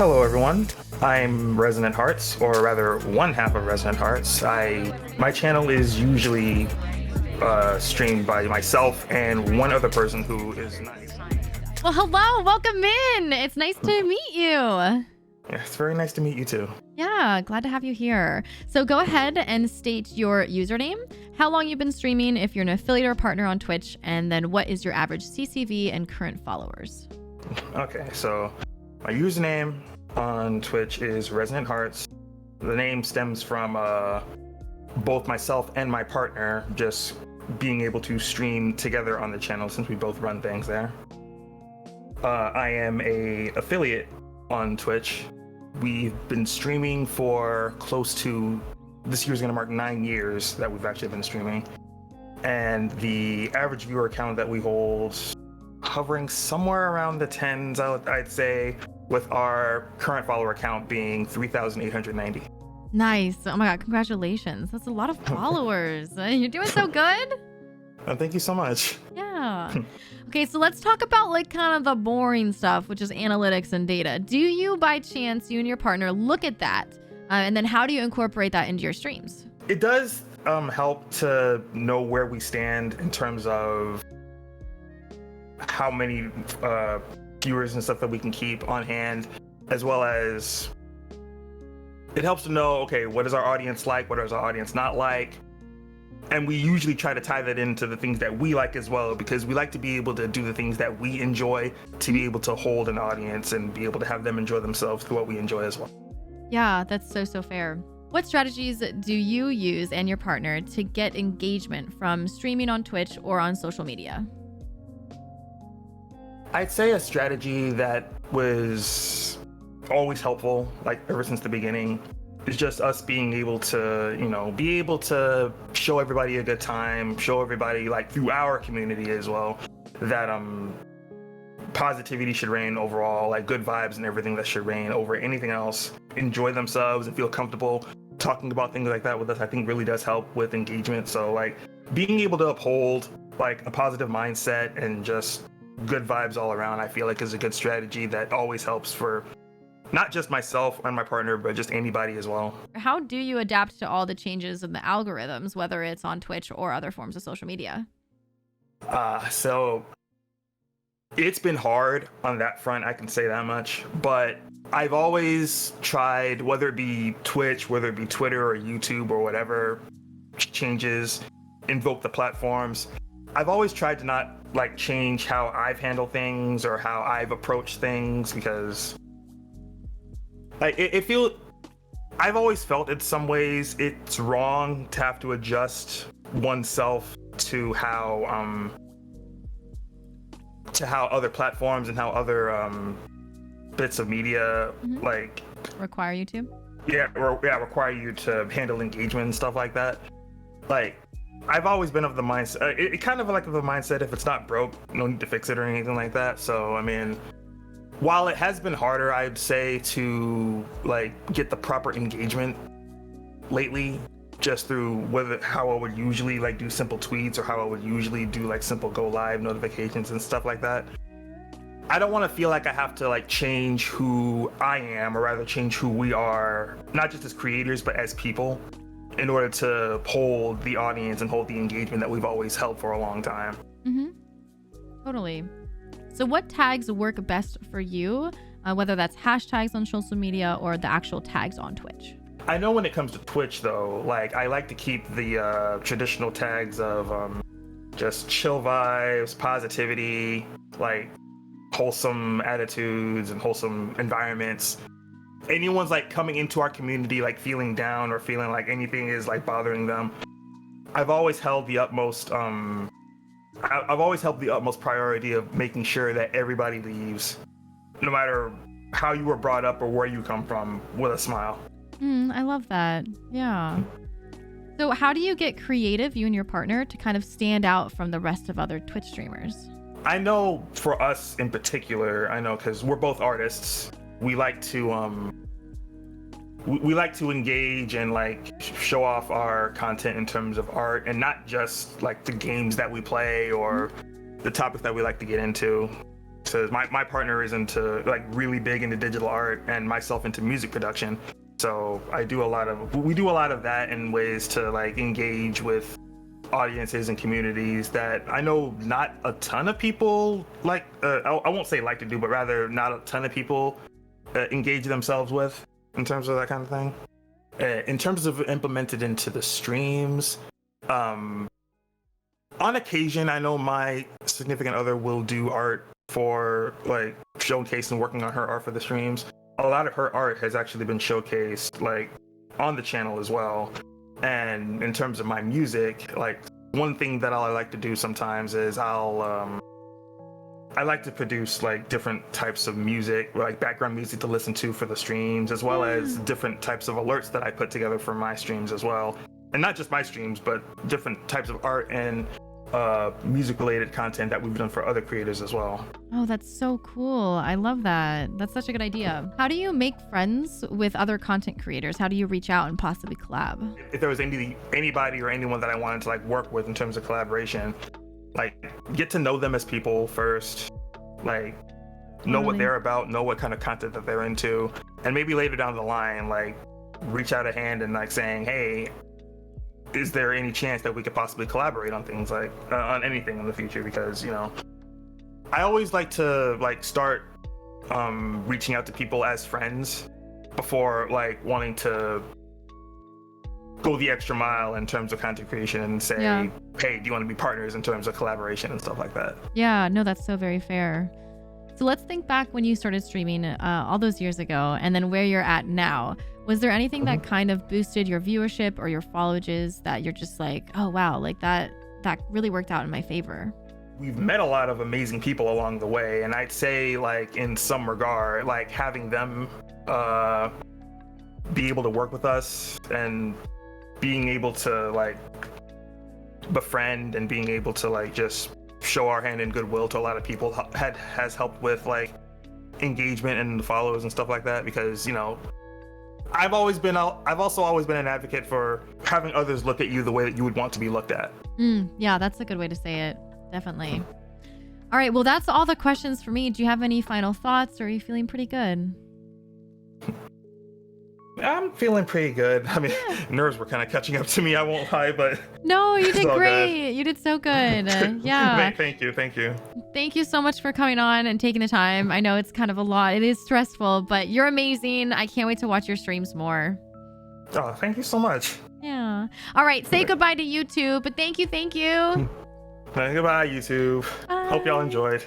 Hello, everyone. I'm ResonantHearts, or rather, one half of ResonantHearts. My channel is usually streamed by myself and one other person who is not. Well, hello, welcome in. It's nice to meet you. Yeah, it's very nice to meet you too. Yeah, glad to have you here. So go ahead and state your username, how long you've been streaming, if you're an affiliate or partner on Twitch, and then what is your average CCV and current followers. Okay, so my username on Twitch is ResonantHearts. The name stems from both myself and my partner just being able to stream together on the channel since we both run things there. I am a affiliate on Twitch. We've been streaming for close to, this year's gonna mark 9 years that we've actually been streaming. And the average viewer count that we hold hovering somewhere around the tens, I'd say, with our current follower count being 3,890. Nice. Oh my God, congratulations. That's a lot of followers. You're doing so good. Thank you so much. Yeah. Okay, so let's talk about like kind of the boring stuff, which is analytics and data. Do you, by chance, you and your partner, look at that? And then how do you incorporate that into your streams? It does help to know where we stand in terms of how many viewers and stuff that we can keep on hand, as well as it helps to know, okay, what is our audience like? What is our audience not like? And we usually try to tie that into the things that we like as well, because we like to be able to do the things that we enjoy to be able to hold an audience and be able to have them enjoy themselves through what we enjoy as well. Yeah, that's so fair. What strategies do you use and your partner to get engagement from streaming on Twitch or on social media? I'd say a strategy that was always helpful, like ever since the beginning, is just us being able to, be able to show everybody a good time, show everybody, like through our community as well, that positivity should reign overall, like good vibes and everything that should reign over anything else. Enjoy themselves and feel comfortable talking about things like that with us, I think really does help with engagement. So like being able to uphold like a positive mindset and just good vibes all around, I feel like is a good strategy that always helps for not just myself and my partner, but just anybody as well. How do you adapt to all the changes in the algorithms, whether it's on Twitch or other forms of social media? So it's been hard on that front, I can say that much, but I've always tried, whether it be Twitch, whether it be Twitter or YouTube or whatever changes, invoke the platforms. I've always tried to not like change how I've handled things or how I've approached things, because like I've always felt in some ways it's wrong to have to adjust oneself to how other platforms and how other bits of media like require you to require you to handle engagement and stuff like that. Like I've always been of the mindset, it kind of like the mindset, if it's not broke, no need to fix it or anything like that. So I mean, while it has been harder, I'd say, to like get the proper engagement lately, just through how I would usually like do simple tweets or how I would usually do like simple go live notifications and stuff like that. I don't want to feel like I have to like change who I am, or rather change who we are, not just as creators, but as people, in order to hold the audience and hold the engagement that we've always held for a long time. Totally. So what tags work best for you, whether that's hashtags on social media or the actual tags on Twitch? I know when it comes to Twitch though, like I like to keep the traditional tags of just chill vibes, positivity, like wholesome attitudes and wholesome environments. Anyone's like coming into our community like feeling down or feeling like anything is like bothering them, I've always held the utmost priority of making sure that everybody leaves, no matter how you were brought up or where you come from, with a smile. I love that. Yeah. So how do you get creative, you and your partner, to kind of stand out from the rest of other Twitch streamers? I know for us in particular, because we're both artists, we like to we like to engage and like show off our content in terms of art, and not just like the games that we play or the topics that we like to get into. because my partner is into like really big into digital art and myself into music production. So we do a lot of that in ways to like engage with audiences and communities that I know not a ton of people like, I won't say like to do, but rather not a ton of people engage themselves with in terms of that kind of thing. In terms of implemented into the streams, on occasion, I know my significant other will do art for like showcasing working on her art for the streams. A lot of her art has actually been showcased like on the channel as well. And in terms of my music, like one thing that I like to do sometimes is I like to produce like different types of music, like background music to listen to for the streams, as well as different types of alerts that I put together for my streams as well. And not just my streams, but different types of art and music related content that we've done for other creators as well. Oh, that's so cool. I love that. That's such a good idea. How do you make friends with other content creators? How do you reach out and possibly collab? If there was anybody or anyone that I wanted to like work with in terms of collaboration, like get to know them as people first, like know what they're about, know what kind of content that they're into, and maybe later down the line, like reach out a hand and like saying, hey, is there any chance that we could possibly collaborate on things like on anything in the future? Because, you know, I always like to like start reaching out to people as friends before like wanting to go the extra mile in terms of content creation and say, hey, do you want to be partners in terms of collaboration and stuff like that? Yeah, no, that's so very fair. So let's think back when you started streaming all those years ago and then where you're at now. Was there anything that kind of boosted your viewership or your followages that you're just like, oh, wow, like that really worked out in my favor? We've met a lot of amazing people along the way. And I'd say like in some regard, like having them be able to work with us and being able to like befriend and being able to like just show our hand in goodwill to a lot of people has helped with like engagement and the follows and stuff like that. Because, you know, I've also always been an advocate for having others look at you the way that you would want to be looked at. Yeah, that's a good way to say it. Definitely. All right, well, that's all the questions for me. Do you have any final thoughts, or are you feeling pretty good? I'm feeling pretty good. I mean, nerves were kind of catching up to me, I won't lie, but... No, you did great. You did so good. Yeah. Thank you. Thank you so much for coming on and taking the time. I know it's kind of a lot. It is stressful, but you're amazing. I can't wait to watch your streams more. Oh, thank you so much. Yeah. All right, say goodbye to YouTube, but thank you. Goodbye, YouTube. Bye. Hope y'all enjoyed.